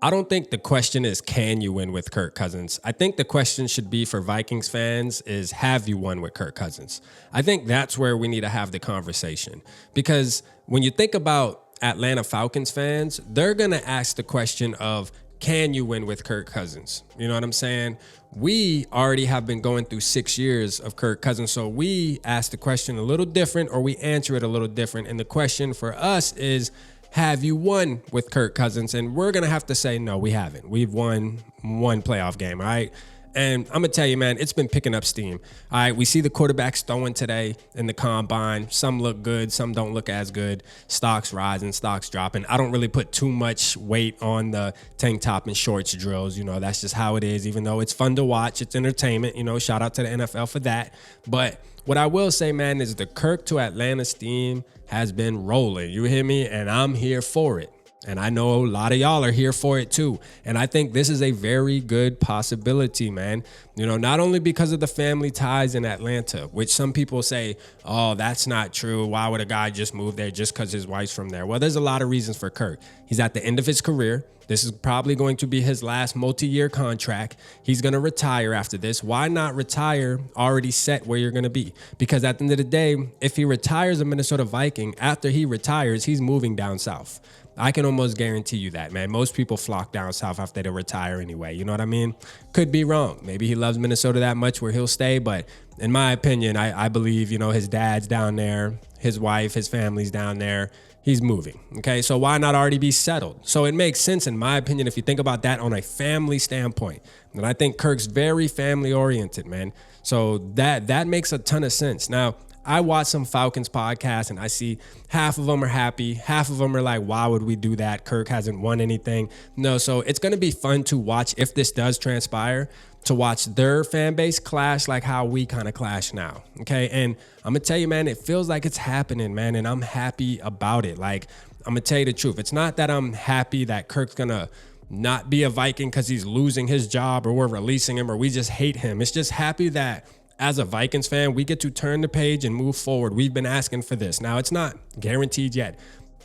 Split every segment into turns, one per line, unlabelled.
I don't think the question is, can you win with Kirk Cousins? I think the question should be for Vikings fans is, have you won with Kirk Cousins? I think that's where we need to have the conversation. Because when you think about Atlanta Falcons fans, they're going to ask the question of, can you win with Kirk Cousins? You know what I'm saying? We already have been going through 6 years of Kirk Cousins. So we ask the question a little different, or we answer it a little different. And the question for us is, have you won with Kirk Cousins? And we're going to have to say, no, we haven't. We've won one playoff game, all right? And I'm going to tell you, man, it's been picking up steam. All right, we see the quarterbacks throwing today in the combine. Some look good, some don't look as good. Stocks rising, stocks dropping. I don't really put too much weight on the tank top and shorts drills. You know, that's just how it is, even though it's fun to watch. It's entertainment. You know, shout out to the NFL for that. But what I will say, man, is the Kirk to Atlanta steam has been rolling. You hear me? And I'm here for it. And I know a lot of y'all are here for it too. And I think this is a very good possibility, man. You know, not only because of the family ties in Atlanta, which some people say, oh, that's not true. Why would a guy just move there just because his wife's from there? Well, there's a lot of reasons for Kirk. He's at the end of his career. This is probably going to be his last multi-year contract. He's going to retire after this. Why not retire already set where you're going to be? Because at the end of the day, if he retires a Minnesota Viking, after he retires, he's moving down south. I can almost guarantee you that, man. Most people flock down south after they retire anyway. You know what I mean? Could be wrong. Maybe he loves Minnesota that much where he'll stay. But in my opinion, I believe, you know, his dad's down there, his wife, his family's down there. He's moving. Okay. So why not already be settled? So it makes sense, in my opinion, if you think about that on a family standpoint. And I think Kirk's very family oriented, man. So that makes a ton of sense. Now, I watch some Falcons podcasts and I see half of them are happy. Half of them are like, why would we do that? Kirk hasn't won anything. No, so it's going to be fun to watch if this does transpire, to watch their fan base clash like how we kind of clash now. Okay. And I'm going to tell you, man, it feels like it's happening, man. And I'm happy about it. Like, I'm going to tell you the truth. It's not that I'm happy that Kirk's going to not be a Viking because he's losing his job or we're releasing him or we just hate him. It's just happy that as a Vikings fan, we get to turn the page and move forward. We've been asking for this. Now, it's not guaranteed yet.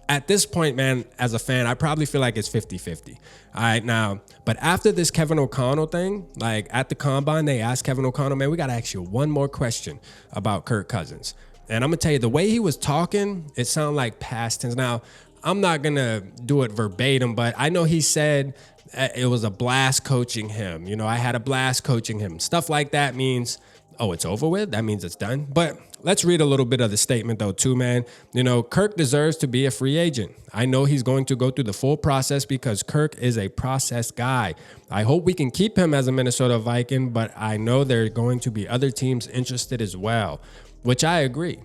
At this point, man, as a fan, I probably feel like it's 50-50. All right, now, but after this Kevin O'Connell thing, like at the combine, they asked Kevin O'Connell, man, we got to ask you one more question about Kirk Cousins. And I'm going to tell you, the way he was talking, it sounded like past tense. Now, I'm not going to do it verbatim, but I know he said it was a blast coaching him. You know, I had a blast coaching him. Stuff like that means, oh, it's over with? That means it's done. But let's read a little bit of the statement, though, too, man. You know, Kirk deserves to be a free agent. I know he's going to go through the full process because Kirk is a process guy. I hope we can keep him as a Minnesota Viking, but I know there are going to be other teams interested as well, which I agree.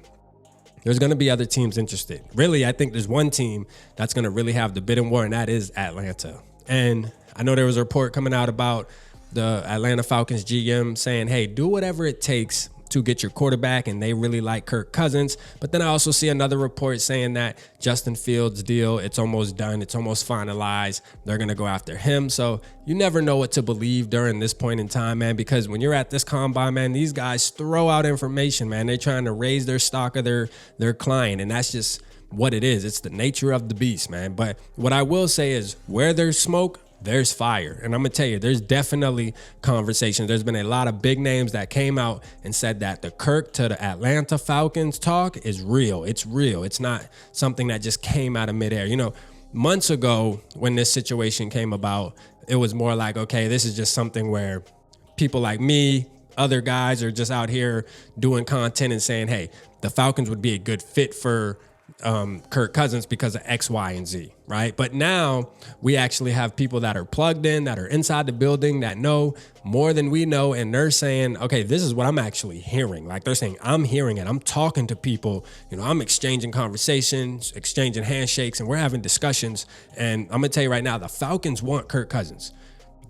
There's going to be other teams interested. Really, I think there's one team that's going to really have the bidding war, and that is Atlanta. And I know there was a report coming out about the Atlanta Falcons GM saying, hey, do whatever it takes to get your quarterback, and they really like Kirk Cousins. But then I also see another report saying that Justin Fields' deal, it's almost done. It's almost finalized. They're going to go after him. So you never know what to believe during this point in time, man, because when you're at this combine, man, these guys throw out information, man. They're trying to raise their stock of their client, and that's just what it is. It's the nature of the beast, man. But what I will say is where there's smoke, there's fire. And I'm going to tell you, there's definitely conversations. There's been a lot of big names that came out and said that the Kirk to the Atlanta Falcons talk is real. It's real. It's not something that just came out of midair. You know, months ago when this situation came about, it was more like, okay, this is just something where people like me, other guys are just out here doing content and saying, hey, the Falcons would be a good fit for Kirk Cousins because of X, Y, and Z, right? But now we actually have people that are plugged in, that are inside the building, that know more than we know, and they're saying, okay, this is what I'm actually hearing. Like they're saying, I'm hearing it. I'm talking to people, you know, I'm exchanging conversations, exchanging handshakes, and we're having discussions. And I'm gonna tell you right now, the Falcons want Kirk Cousins.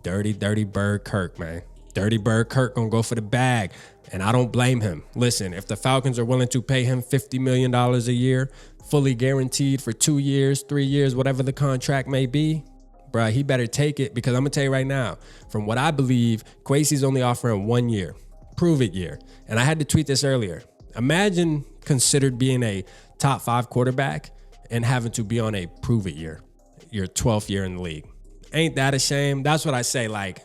Dirty Bird Kirk, man. Dirty Bird Kirk gonna go for the bag. And I don't blame him. Listen, if the Falcons are willing to pay him $50 million a year, fully guaranteed for 2 years, 3 years, whatever the contract may be, bruh, he better take it, because I'm going to tell you right now, from what I believe, Kwesi's only offering 1 year, prove it year. And I had to tweet this earlier. Imagine considered being a top 5 quarterback and having to be on a prove it year, your 12th year in the league. ain't that a shame? That's what I say. Like,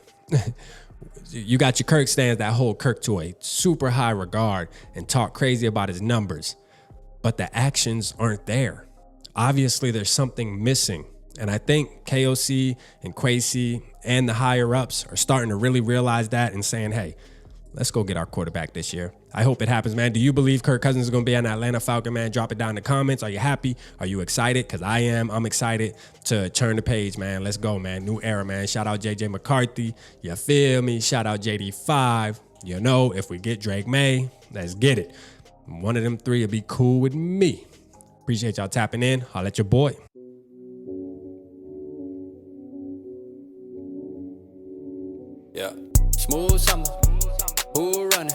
you got your Kirk stands that hold Kirk to a super high regard and talk crazy about his numbers, but the actions aren't there. Obviously, there's something missing. And I think KOC and Kwesi and the higher ups are starting to really realize that and saying, hey, let's go get our quarterback this year. I hope it happens, man. Do you believe Kirk Cousins is going to be an Atlanta Falcon, man? Drop it down in the comments. Are you happy? Are you excited? Because I am. I'm excited to turn the page, man. Let's go, man. New era, man. Shout out JJ McCarthy. You feel me? Shout out JD5. You know, if we get Drake May, let's get it. One of them three will be cool with me. Appreciate y'all tapping in. Holla at your boy.
Yeah, smooth summer, who running?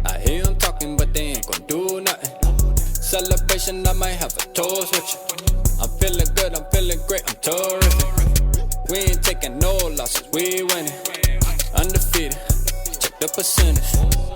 I hear them talking, but they ain't gon' do nothing. Celebration, I might have a toast with you. I'm feeling good, I'm feeling great, I'm terrific. We ain't taking no losses, we winning. Undefeated, check the percentage.